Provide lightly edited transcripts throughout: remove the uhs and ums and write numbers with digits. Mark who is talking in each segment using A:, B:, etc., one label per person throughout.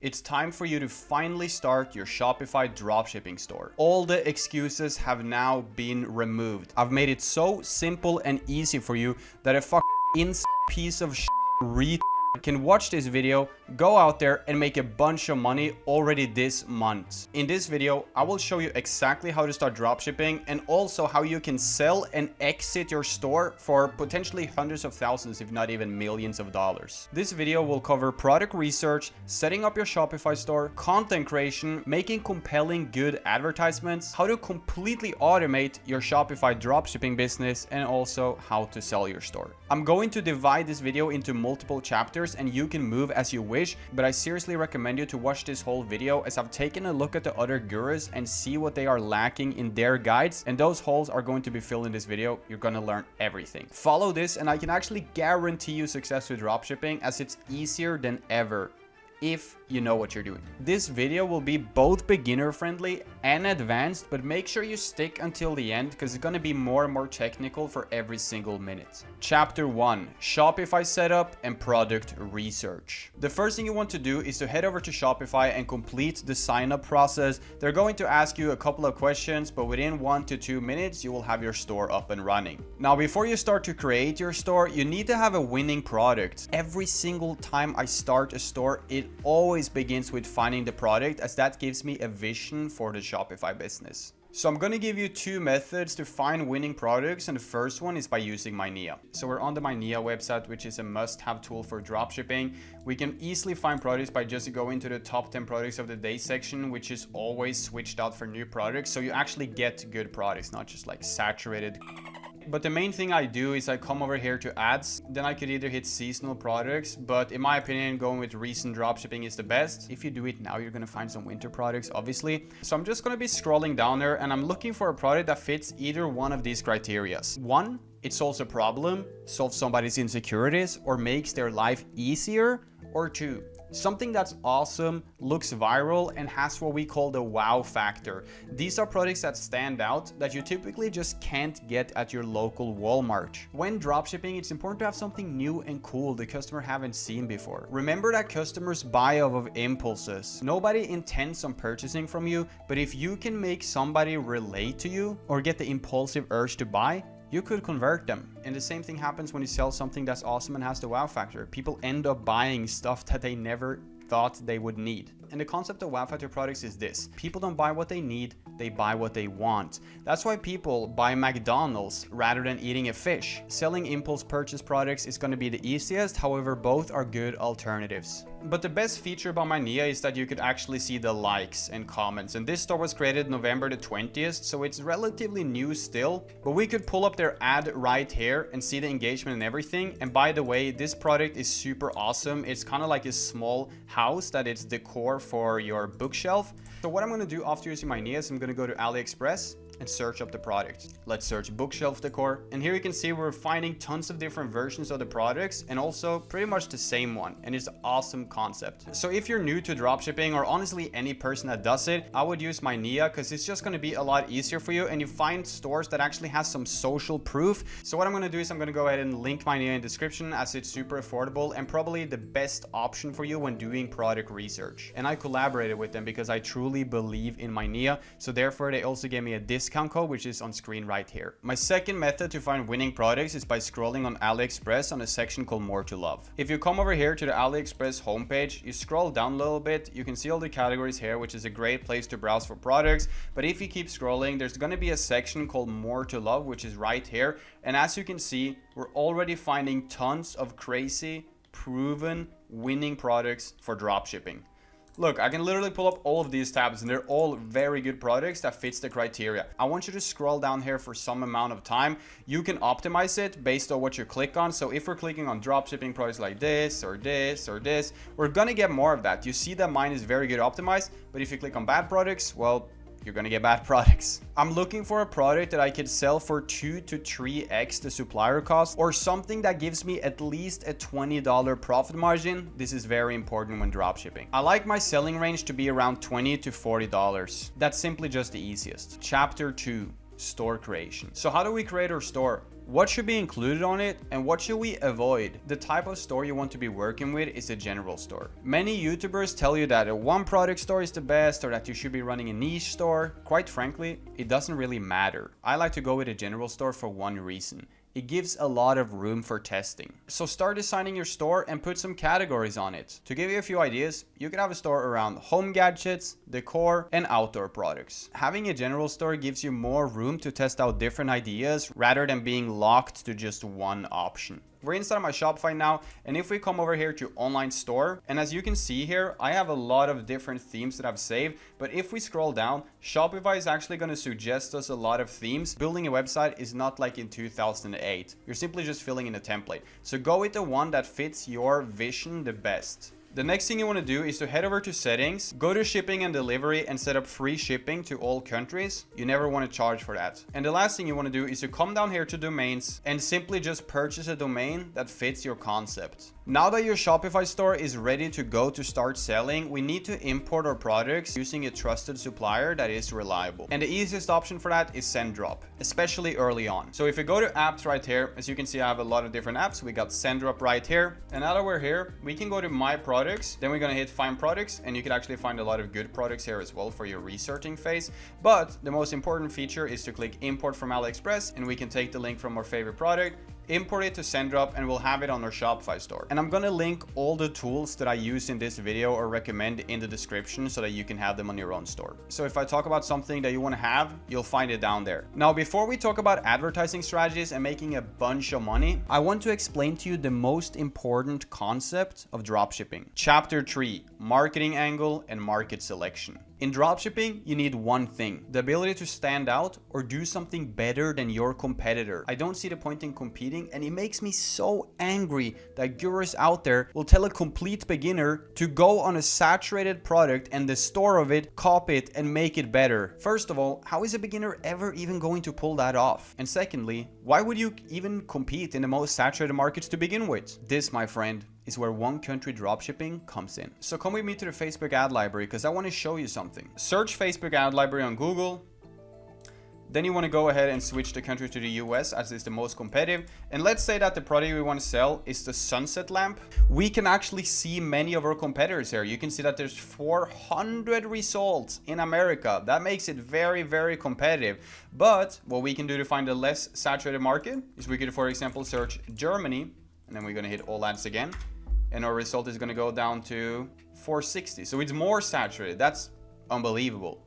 A: It's time for you to finally start your Shopify dropshipping store. All the excuses have now been removed. I've made it so simple and easy for you that a piece of can watch this video, go out there and make a bunch of money already this month. In this video, I will show you exactly how to start dropshipping and also how you can sell and exit your store for potentially hundreds of thousands, if not even millions of dollars. This video will cover product research, setting up your Shopify store, content creation, making compelling good advertisements, how to completely automate your Shopify dropshipping business, and also how to sell your store. I'm going to divide this video into multiple chapters and you can move as you wish, but I seriously recommend you to watch this whole video as I've taken a look at the other gurus and see what they are lacking in their guides, and those holes are going to be filled in this video. You're gonna learn everything. Follow this and I can actually guarantee you success with dropshipping, as it's easier than ever if you know what you're doing. This video will be both beginner friendly and advanced, but make sure you stick until the end because it's going to be more and more technical for every single minute. Chapter 1: Shopify setup and product research. The first thing you want to do is to head over to Shopify and complete the sign up process. They're going to ask you a couple of questions, but within 1 to 2 minutes you will have your store up and running. Now, before you start to create your store, you need to have a winning product. Every single time I start a store, it always begins with finding the product, as that gives me a vision for the Shopify business. So I'm going to give you 2 methods to find winning products, and the first one is by using MyNia. So we're on the MyNia website, which is a must-have tool for dropshipping. We can easily find products by just going to the top 10 products of the day section, which is always switched out for new products. So you actually get good products, not just like saturated. But the main thing I do is I come over here to ads. Then I could either hit seasonal products, but in my opinion, going with recent dropshipping is the best. If you do it now, you're going to find some winter products, obviously. So I'm just going to be scrolling down there and I'm looking for a product that fits either one of these criteria. 1, it solves a problem, solves somebody's insecurities, or makes their life easier. Or 2, something that's awesome, looks viral, and has what we call the wow factor. These are products that stand out that you typically just can't get at your local Walmart. When dropshipping, it's important to have something new and cool the customer haven't seen before. Remember that customers buy off of impulses. Nobody intends on purchasing from you, but if you can make somebody relate to you or get the impulsive urge to buy, you could convert them. And the same thing happens when you sell something that's awesome and has the wow factor. People end up buying stuff that they never thought they would need. And the concept of wow factor products is this: people don't buy what they need, they buy what they want. That's why people buy McDonald's rather than eating a fish. Selling impulse purchase products is going to be the easiest, however, both are good alternatives. But the best feature about MyNia is that you could actually see the likes and comments. And this store was created November the 20th, so it's relatively new still. But we could pull up their ad right here and see the engagement and everything. And by the way, this product is super awesome. It's kind of like a small house that it's decor for your bookshelf. So what I'm going to do after using MyNia is I'm going to go to AliExpress and search up the product. Let's search bookshelf decor, and here you can see we're finding tons of different versions of the products and also pretty much the same one, and it's an awesome concept. So if you're new to dropshipping, or honestly any person that does it, I would use MyNia because it's just going to be a lot easier for you, and you find stores that actually has some social proof. So what I'm going to do is I'm going to go ahead and link MyNia in the description, as it's super affordable and probably the best option for you when doing product research. And I collaborated with them because I truly believe in MyNia, so therefore they also gave me a discount code, which is on screen right here. My second method to find winning products is by scrolling on AliExpress on a section called More to Love. If you come over here to the AliExpress homepage, you scroll down a little bit, you can see all the categories here, which is a great place to browse for products. But if you keep scrolling, there's going to be a section called More to Love, which is right here. And as you can see, we're already finding tons of crazy, proven, winning products for dropshipping. Look, I can literally pull up all of these tabs and they're all very good products that fits the criteria. I want you to scroll down here for some amount of time. You can optimize it based on what you click on. So if we're clicking on dropshipping products like this or this or this, we're gonna get more of that. You see that mine is very good optimized, but if you click on bad products, well, you're gonna get bad products. I'm looking for a product that I could sell for 2 to 3x the supplier cost, or something that gives me at least a $20 profit margin. This is very important when dropshipping. I like my selling range to be around $20 to $40. That's simply just the easiest. Chapter 2: Store creation. So how do we create our store? What should be included on it and what should we avoid? The type of store you want to be working with is a general store. Many YouTubers tell you that a one product store is the best or that you should be running a niche store. Quite frankly, it doesn't really matter. I like to go with a general store for one reason. It gives a lot of room for testing. So start designing your store and put some categories on it. To give you a few ideas, you could have a store around home gadgets, decor, and outdoor products. Having a general store gives you more room to test out different ideas rather than being locked to just one option. We're inside my Shopify now, and if we come over here to online store, and as you can see here, I have a lot of different themes that I've saved, but if we scroll down, Shopify is actually going to suggest us a lot of themes. Building a website is not like in 2008. You're simply just filling in a template. So go with the one that fits your vision the best. The next thing you want to do is to head over to settings, go to shipping and delivery and set up free shipping to all countries. You never want to charge for that. And the last thing you want to do is to come down here to domains and simply just purchase a domain that fits your concept. Now that your Shopify store is ready to go to start selling, we need to import our products using a trusted supplier that is reliable. And the easiest option for that is SendDrop, especially early on. So if we go to apps right here, as you can see, I have a lot of different apps. We got SendDrop right here. And now that we're here, we can go to My Products. Then we're going to hit Find Products, and you can actually find a lot of good products here as well for your researching phase. But the most important feature is to click Import from AliExpress, and we can take the link from our favorite product, import it to SendDrop, and we'll have it on our Shopify store. And I'm gonna link all the tools that I use in this video or recommend in the description so that you can have them on your own store. So if I talk about something that you wanna have, you'll find it down there. Now, before we talk about advertising strategies and making a bunch of money, I want to explain to you the most important concept of dropshipping. Chapter 3, marketing angle and market selection. In dropshipping, you need one thing: the ability to stand out or do something better than your competitor. I don't see the point in competing, and it makes me so angry that gurus out there will tell a complete beginner to go on a saturated product and the store of it, copy it, and make it better. First of all, how is a beginner ever even going to pull that off? And secondly, why would you even compete in the most saturated markets to begin with? This, my friend, is where one country dropshipping comes in. So come with me to the Facebook ad library because I want to show you something. Search Facebook ad library on Google. Then you want to go ahead and switch the country to the US as it's the most competitive. And let's say that the product we want to sell is the sunset lamp. We can actually see many of our competitors here. You can see that there's 400 results in America. That makes it very, very competitive. But what we can do to find a less saturated market is we could, for example, search Germany, and then we're going to hit all ads again. And our result is going to go down to 460. So it's more saturated. That's unbelievable.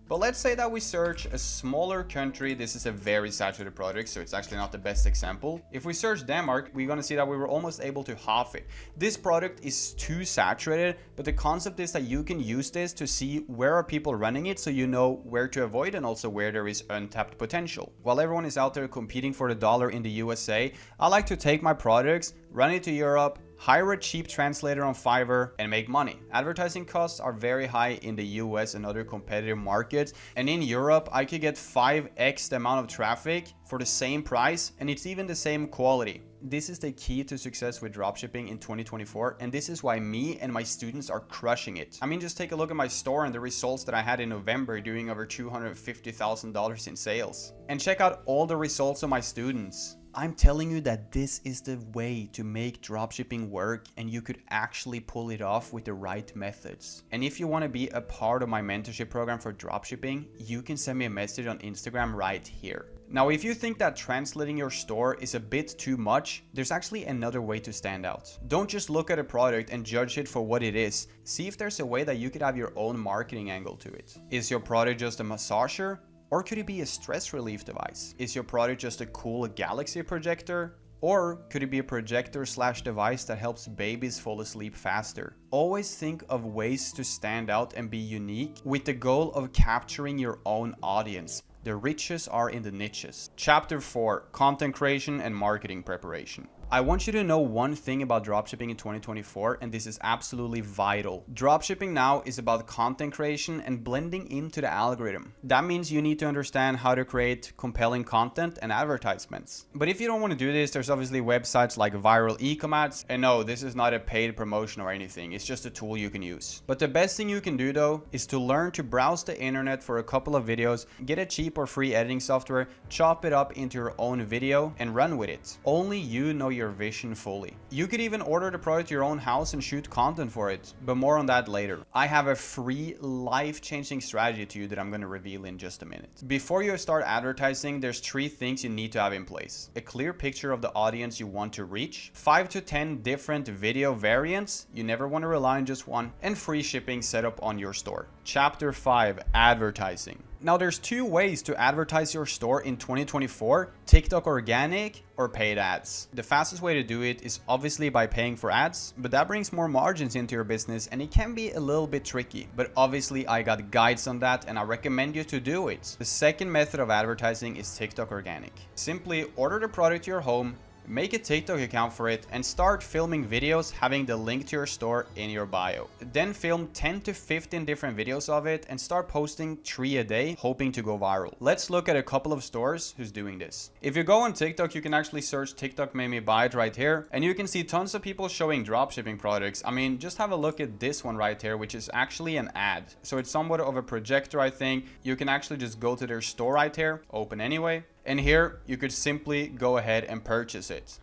A: But let's say that we search a smaller country. This is a very saturated product, so it's actually not the best example. If we search Denmark, we're going to see that we were almost able to half it. This product is too saturated, but the concept is that you can use this to see where are people running it, so you know where to avoid and also where there is untapped potential. While everyone is out there competing for the dollar in the USA, I like to take my products, run it to Europe, hire a cheap translator on Fiverr, and make money. Advertising costs are very high in the US and other competitive markets, and in Europe I could get 5x the amount of traffic for the same price, and it's even the same quality. This is the key to success with dropshipping in 2024, and this is why me and my students are crushing it. I mean, just take a look at my store and the results that I had in November, doing over $250,000 in sales. And check out all the results of my students. I'm telling you that this is the way to make dropshipping work, and you could actually pull it off with the right methods. And if you want to be a part of my mentorship program for dropshipping, you can send me a message on Instagram right here. Now, if you think that translating your store is a bit too much, there's actually another way to stand out. Don't just look at a product and judge it for what it is. See if there's a way that you could have your own marketing angle to it. Is your product just a massager? Or could it be a stress relief device? Is your product just a cool galaxy projector? Or could it be a projector/device that helps babies fall asleep faster? Always think of ways to stand out and be unique with the goal of capturing your own audience. The riches are in the niches. Chapter 4, content creation and marketing preparation. I want you to know one thing about dropshipping in 2024, and this is absolutely vital. Dropshipping now is about content creation and blending into the algorithm. That means you need to understand how to create compelling content and advertisements. But if you don't want to do this, there's obviously websites like Viral Ecom Ads. And no, this is not a paid promotion or anything. It's just a tool you can use. But the best thing you can do though is to learn to browse the internet for a couple of videos, get a cheap or free editing software, chop it up into your own video and run with it. Only you know your vision fully. You could even order the product to your own house and shoot content for it, but more on that later. I have a free life-changing strategy to you that I'm going to reveal in just a minute. Before you start advertising, there's 3 things you need to have in place: a clear picture of the audience you want to reach, 5 to 10 different video variants, you never want to rely on just one, and free shipping set up on your store. Chapter 5: Advertising. Now there's 2 ways to advertise your store in 2024: TikTok organic or paid ads. The fastest way to do it is obviously by paying for ads, but that brings more margins into your business and it can be a little bit tricky. But obviously I got guides on that and I recommend you to do it. The second method of advertising is TikTok organic. Simply order the product to your home, make a TikTok account for it, and start filming videos having the link to your store in your bio. Then film 10 to 15 different videos of it and start posting 3 a day, hoping to go viral. Let's look at a couple of stores who's doing this. If you go on TikTok, you can actually search TikTok made me buy it right here, and you can see tons of people showing dropshipping products. I mean, just have a look at this one right here, which is actually an ad. So it's somewhat of a projector, I think. You can actually just go to their store right here, open anyway, and here you could simply go ahead and purchase it.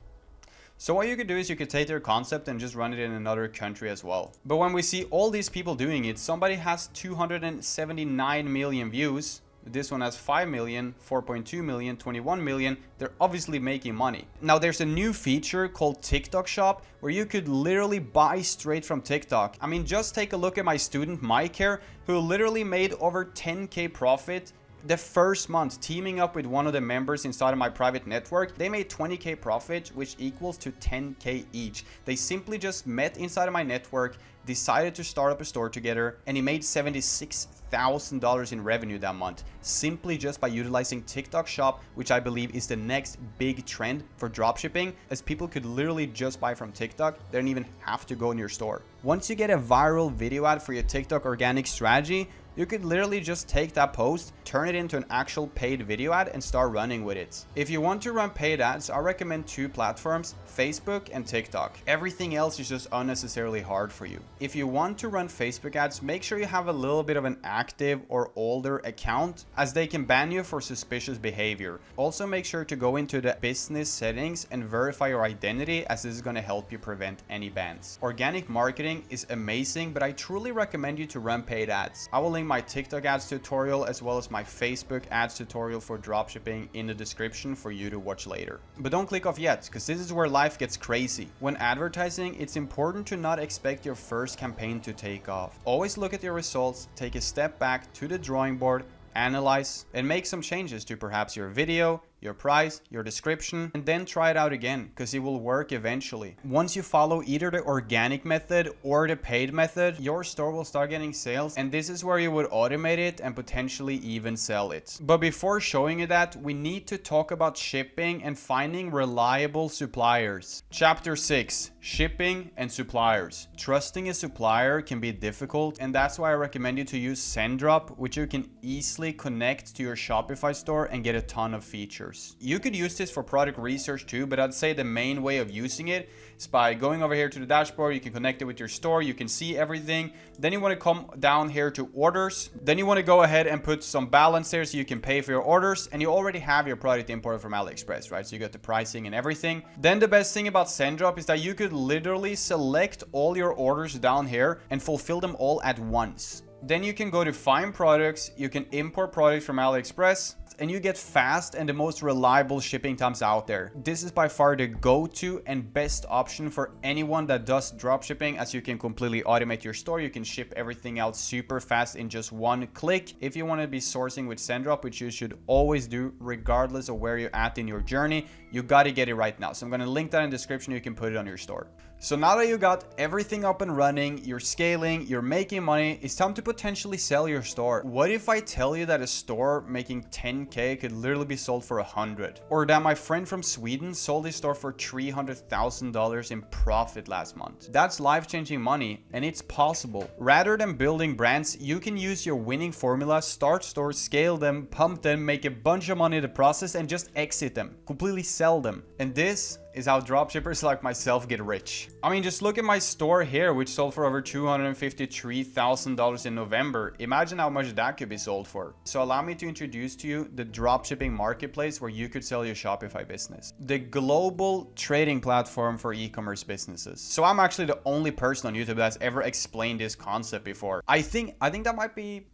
A: So what you could do is you could take their concept and just run it in another country as well. But when we see all these people doing it, somebody has 279 million views. This one has 5 million, 4.2 million, 21 million. They're obviously making money. Now there's a new feature called TikTok Shop where you could literally buy straight from TikTok. I mean, just take a look at my student Mike here, who literally made over 10K profit the first month teaming up with one of the members inside of my private network. They made 20K profit, which equals to 10K each. They simply just met inside of my network, decided to start up a store together, and he made $76,000 in revenue that month, simply just by utilizing TikTok Shop, which I believe is the next big trend for dropshipping, as people could literally just buy from TikTok. They don't even have to go in your store. Once you get a viral video ad for your TikTok organic strategy, you could literally just take that post, turn it into an actual paid video ad, and start running with it. If you want to run paid ads, I recommend 2 platforms, Facebook and TikTok. Everything else is just unnecessarily hard for you. If you want to run Facebook ads, make sure you have a little bit of an active or older account, as they can ban you for suspicious behavior. Also make sure to go into the business settings and verify your identity, as this is going to help you prevent any bans. Organic marketing is amazing, but I truly recommend you to run paid ads. I will link my TikTok ads tutorial as well as my Facebook ads tutorial for dropshipping in the description for you to watch later. But don't click off yet, because this is where life gets crazy. When advertising, it's important to not expect your first campaign to take off. Always look at your results, take a step back to the drawing board, analyze, and make some changes to perhaps your video, your price, your description, and then try it out again, because it will work eventually. Once you follow either the organic method or the paid method, your store will start getting sales, and this is where you would automate it and potentially even sell it. But before showing you that, we need to talk about shipping and finding reliable suppliers. Chapter 6: Shipping and suppliers. Trusting a supplier can be difficult, and that's why I recommend you to use SendDrop, which you can easily connect to your Shopify store and get a ton of features. You could use this for product research too, but I'd say the main way of using it is by going over here to the dashboard. You can connect it with your store, you can see everything. Then you want to come down here to orders. Then you want to go ahead and put some balance there so you can pay for your orders, and you already have your product imported from AliExpress, right? So you got the pricing and everything. Then the best thing about SendDrop is that you could literally select all your orders down here and fulfill them all at once. Then you can go to find products, you can import products from AliExpress, and you get fast and the most reliable shipping times out there. This is by far the go-to and best option for anyone that does dropshipping, as you can completely automate your store. You can ship everything out super fast in just one click. If you want to be sourcing with SendDrop, which you should always do regardless of where you're at in your journey, you got to get it right now. So I'm going to link that in the description. You can put it on your store. So now that you got everything up and running, you're scaling, you're making money, it's time to potentially sell your store. What if I tell you that a store making 10K could literally be sold for 100? Or that my friend from Sweden sold his store for $300,000 in profit last month. That's life-changing money, and it's possible. Rather than building brands, you can use your winning formula, start stores, scale them, pump them, make a bunch of money in the process, and just exit them. Completely sell them. And this is how dropshippers like myself get rich. I mean, just look at my store here, which sold for over $253,000 in November. Imagine how much that could be sold for. So allow me to introduce to you the dropshipping marketplace where you could sell your Shopify business. The global trading platform for e-commerce businesses. So I'm actually the only person on YouTube that's ever explained this concept before. I think that might be,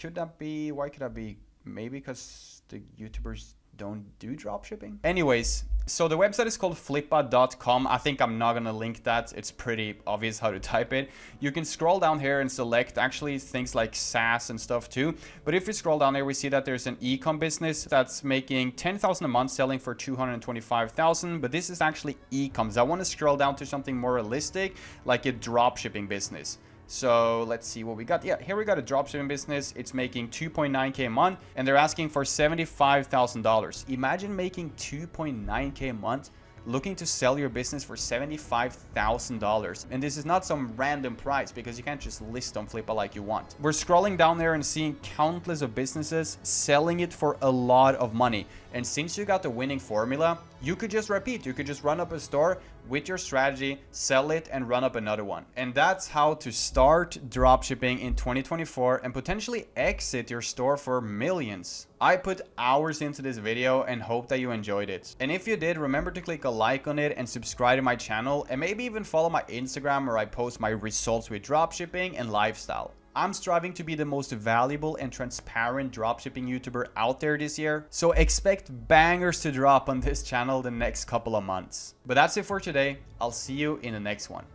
A: why could that be? Maybe because the YouTubers don't do dropshipping? Anyways, so the website is called flippa.com. I think I'm not gonna link that. It's pretty obvious how to type it. You can scroll down here and select actually things like SaaS and stuff too. But if we scroll down there, we see that there's an e-com business that's making 10,000 a month, selling for 225,000. But this is actually e-coms. I want to scroll down to something more realistic, like a dropshipping business. So let's see what we got. Yeah, here we got a dropshipping business. It's making 2.9K a month and they're asking for $75,000. Imagine making 2.9K a month, looking to sell your business for $75,000. And this is not some random price because you can't just list on Flippa like you want. We're scrolling down there and seeing countless of businesses selling it for a lot of money. And since you got the winning formula, you could just repeat. You could just run up a store with your strategy, sell it, and run up another one. And that's how to start dropshipping in 2024 and potentially exit your store for millions. I put hours into this video and hope that you enjoyed it. And if you did, remember to click a like on it and subscribe to my channel, and maybe even follow my Instagram where I post my results with dropshipping and lifestyle. I'm striving to be the most valuable and transparent dropshipping YouTuber out there this year, so expect bangers to drop on this channel the next couple of months. But that's it for today. I'll see you in the next one.